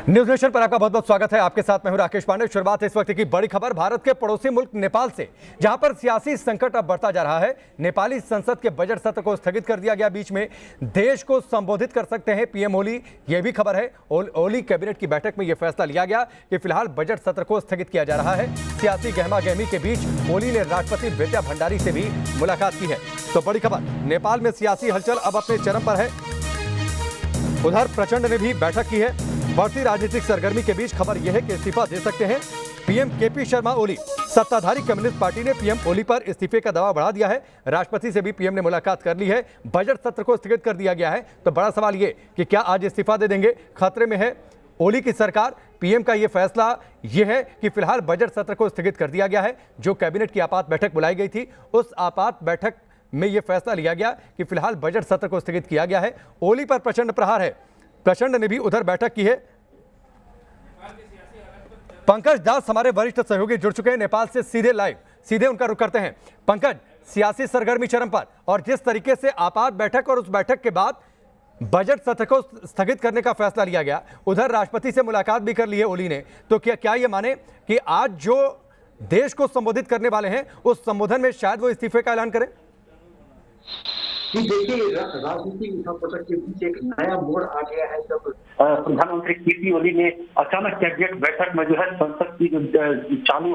News nation पर आपका बहुत बहुत स्वागत है। आपके साथ मैं हूं राकेश पांडे। शुरुआत इस वक्त की बड़ी खबर भारत के पड़ोसी मुल्क नेपाल से, जहां पर सियासी संकट अब बढ़ता जा रहा है। नेपाली संसद के बजट सत्र को स्थगित कर दिया गया। बीच में देश को संबोधित कर सकते हैं पीएम ओली, यह भी खबर है। ओली कैबिनेट की बैठक में यह फैसला लिया गया कि फिलहाल बजट सत्र को स्थगित किया जा रहा है। सियासी गहमा गहमी के बीच ओली ने राष्ट्रपति विद्या भंडारी से भी मुलाकात की है। तो बड़ी खबर, नेपाल में सियासी हलचल अब अपने चरम पर है। उधर प्रचंड ने भी बैठक की है। बढ़ती राजनीतिक सरगर्मी के बीच खबर यह है कि इस्तीफा दे सकते हैं पीएम केपी शर्मा ओली। सत्ताधारी कम्युनिस्ट पार्टी ने पीएम ओली पर इस्तीफे का दबाव बढ़ा दिया है। राष्ट्रपति से भी पीएम ने मुलाकात कर ली है। बजट सत्र को स्थगित कर दिया गया है। तो बड़ा सवाल ये कि क्या आज इस्तीफा दे देंगे? खतरे में है ओली की सरकार। पीएम का यह फैसला यह है कि फिलहाल बजट सत्र को स्थगित कर दिया गया है। जो कैबिनेट की आपात बैठक बुलाई गई थी, उस आपात बैठक में यह फैसला लिया गया कि फिलहाल बजट सत्र को स्थगित किया गया है। ओली पर प्रचंड प्रहार है। प्रचंड ने भी उधर बैठक की है। पंकज दास हमारे वरिष्ठ सहयोगी जुड़ चुके हैं नेपाल से सीधे लाइव, सीधे उनका रुख करते हैं। पंकज, सियासी सरगर्मी चरम पर और जिस तरीके से आपात बैठक और उस बैठक के बाद बजट सत्र को स्थगित करने का फैसला लिया गया, उधर राष्ट्रपति से मुलाकात भी कर ली है ओली ने, तो क्या ये माने कि आज जो देश को संबोधित करने वाले हैं उस संबोधन में शायद वो इस्तीफे का ऐलान करें? जी देखिए, राजनीतिक उठापटक के बीच एक नया मोड़ आ गया है जब प्रधानमंत्री केपी ओली ने अचानक कैबिनेट बैठक में जो है संसद की जो चालू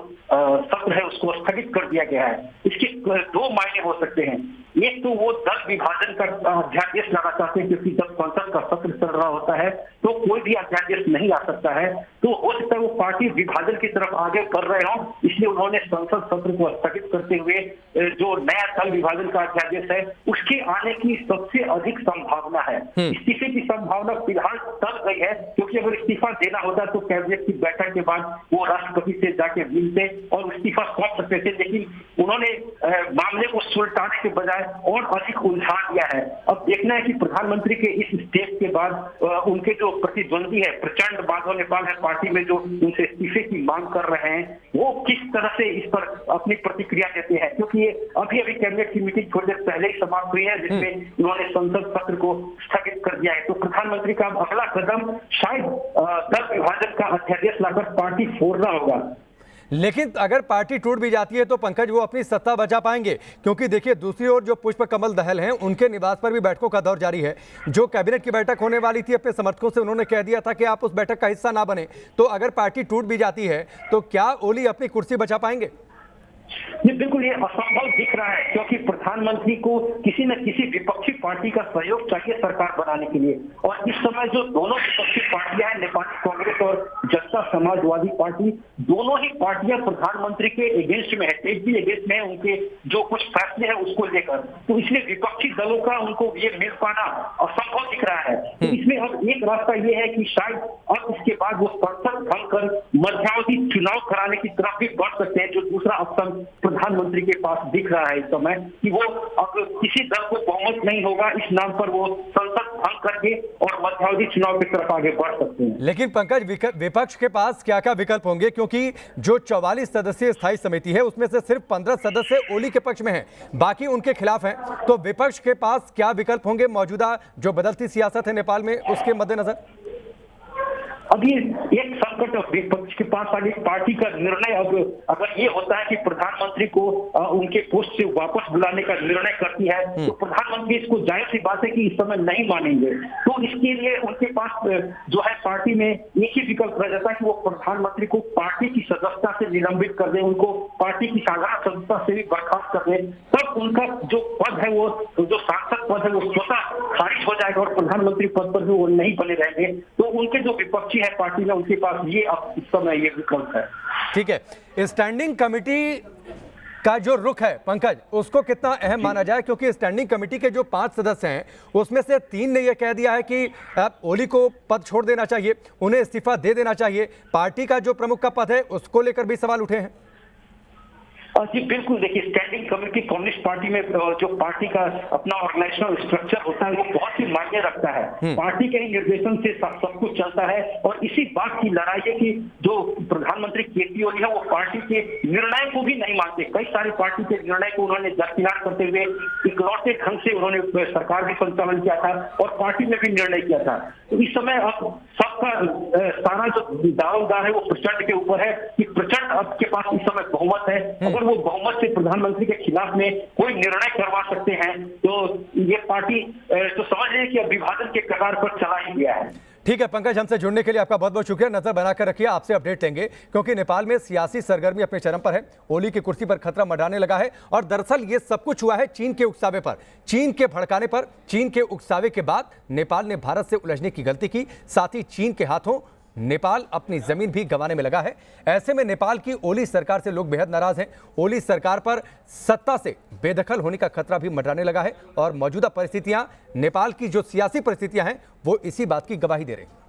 सत्र है उसको स्थगित कर दिया गया है। इसके दो मायने हो सकते हैं। एक तो वो दल विभाजन का अध्यादेश लाना चाहते हैं, क्योंकि जब संसद का सत्र चल रहा होता है तो कोई भी अध्यादेश नहीं आ सकता है। तो हो सकता है वो पार्टी विभाजन की तरफ आगे कर रहे हो, इसलिए उन्होंने संसद सत्र को स्थगित करते हुए जो नया दल विभाजन का अध्यादेश है उसके आने की सबसे अधिक संभावना है। इस्तीफे की संभावना फिलहाल टल गई है, क्योंकि अगर इस्तीफा देना होता तो कैबिनेट की बैठक के बाद वो राष्ट्रपति से जाके मिलते और इस्तीफा सौंप सकते थे, लेकिन उन्होंने मामले को सुलटाने के बजाय और अधिक उलझा दिया है। अब देखना है कि प्रधानमंत्री के इस स्टेप के बाद उनके जो प्रतिद्वंदी है प्रचंड माधव नेपाल है पार्टी में, जो उनसे इस्तीफे की मांग कर रहे हैं, वो किस तरह से इस पर अपनी प्रतिक्रिया देते हैं। क्योंकि ये अभी कैबिनेट की मीटिंग थोड़ी देर पहले ही समाप्त हुई है, जिसमें उन्होंने संसद सत्र को स्थगित कर दिया है। तो प्रधानमंत्री का अगला कदम शायद दल विभाजन का अध्यादेश लाकर पार्टी फोड़ना होगा। लेकिन अगर पार्टी टूट भी जाती है तो पंकज वो अपनी सत्ता बचा पाएंगे? क्योंकि देखिए, दूसरी ओर जो पुष्प कमल दहल हैं उनके निवास पर भी बैठकों का दौर जारी है। जो कैबिनेट की बैठक होने वाली थी, अपने समर्थकों से उन्होंने कह दिया था कि आप उस बैठक का हिस्सा ना बने। तो अगर पार्टी टूट भी जाती है तो क्या ओली अपनी कुर्सी बचा पाएंगे? ये बिल्कुल ये असंभव दिख रहा है, क्योंकि प्रधानमंत्री को किसी न किसी विपक्षी पार्टी का सहयोग चाहिए सरकार बनाने के लिए। और इस समय जो दोनों विपक्षी पार्टियां हैं, नेपाली कांग्रेस और जनता समाजवादी पार्टी, दोनों ही पार्टियां प्रधानमंत्री के अगेंस्ट में है, तेज भी अगेंस्ट में है उनके जो कुछ फैसले हैं उसको लेकर। तो इसलिए विपक्षी दलों का उनको ये मिल पाना असंभव दिख रहा है। तो इसमें अब एक रास्ता ये है कि शायद अब इसके बाद वो संसद भंग कर मध्यावधि चुनाव कराने की तरफ भी बढ़ सकते हैं, जो दूसरा ऑप्शन प्रधानमंत्री के पास दिख रहा है इस समय, कि वो अब किसी दल को बहुमत नहीं होगा इस नाम पर वो संसद भंग करके और मध्यावधि चुनाव की तरफ आगे बढ़ सकते हैं। लेकिन पंकज, विपक्ष के पास क्या क्या विकल्प होंगे? क्योंकि जो 44 सदस्यीय स्थायी समिति है उसमें से सिर्फ 15 सदस्य ओली के पक्ष में हैं, बाकी उनके खिलाफ हैं। तो विपक्ष के पास क्या विकल्प होंगे मौजूदा जो बदलती सियासत है नेपाल में, उसके मद्देनजर? अभी एक संकट विपक्ष के पास आगे पार्टी का निर्णय अब अगर ये होता है कि प्रधानमंत्री को उनके पोस्ट से वापस बुलाने का निर्णय करती है, तो प्रधानमंत्री इसको जाहिर सी बात है कि इस समय नहीं मानेंगे। तो इसके लिए उनके पास जो है पार्टी में एक ही विकल्प रह जाता है कि वो प्रधानमंत्री को पार्टी की सदस्यता से निलंबित कर दें, उनको पार्टी की साधारण सदस्यता से भी बर्खास्त कर दें। तब उनका जो पद है, वो जो सांसद पद है, वो स्वतः खारिज हो जाएगा और प्रधानमंत्री पद पर भी वो नहीं बने रहेंगे। तो उनके जो विपक्षी है पार्टी में, उनके पास ये अब इस समय ये विकल्प है। ठीक है, स्टैंडिंग कमेटी का जो रुख है पंकज, उसको कितना अहम माना जाए? क्योंकि स्टैंडिंग कमेटी के जो 5 सदस्य हैं उसमें से 3 ने यह कह दिया है कि ओली को पद छोड़ देना चाहिए, उन्हें इस्तीफा दे देना चाहिए। पार्टी का जो प्रमुख का पद है उसको लेकर भी सवाल उठे हैं। जी बिल्कुल, देखिए स्टैंडिंग कमेटी कम्युनिस्ट पार्टी में जो पार्टी का अपना ऑर्गेनाइजेशनल स्ट्रक्चर होता है वो बहुत ही मायने रखता है। पार्टी के ही निर्देशन से सब कुछ चलता है और इसी बात की लड़ाई है कि जो प्रधानमंत्री केपी ओली है वो पार्टी के निर्णय को भी नहीं मानते। कई सारी पार्टी के निर्णय को उन्होंने दरकिनार करते हुए इकलौते ढंग से उन्होंने सरकार भी संचालन किया था और पार्टी में भी निर्णय किया था। तो इस समय अब सब आपका सारा जो दारोमदार है वो प्रचंड के ऊपर है कि प्रचंड आपके पास इस समय बहुमत है। अगर वो बहुमत से प्रधानमंत्री के खिलाफ में कोई निर्णय करवा सकते हैं तो ये पार्टी तो समझ लीजिए कि अब विभाजन के कगार पर चला ही गया है। ठीक है पंकज, हमसे जुड़ने के लिए आपका बहुत बहुत शुक्रिया। नजर बनाकर रखिए, आपसे अपडेट लेंगे क्योंकि नेपाल में सियासी सरगर्मी अपने चरम पर है। ओली की कुर्सी पर खतरा मंडराने लगा है और दरअसल ये सब कुछ हुआ है चीन के उकसावे पर, चीन के भड़काने पर। चीन के उकसावे के बाद नेपाल ने भारत से उलझने की गलती की, साथ ही चीन के हाथों नेपाल अपनी जमीन भी गंवाने में लगा है। ऐसे में नेपाल की ओली सरकार से लोग बेहद नाराज हैं। ओली सरकार पर सत्ता से बेदखल होने का खतरा भी मंडराने लगा है और मौजूदा परिस्थितियां, नेपाल की जो सियासी परिस्थितियां हैं वो इसी बात की गवाही दे रही हैं।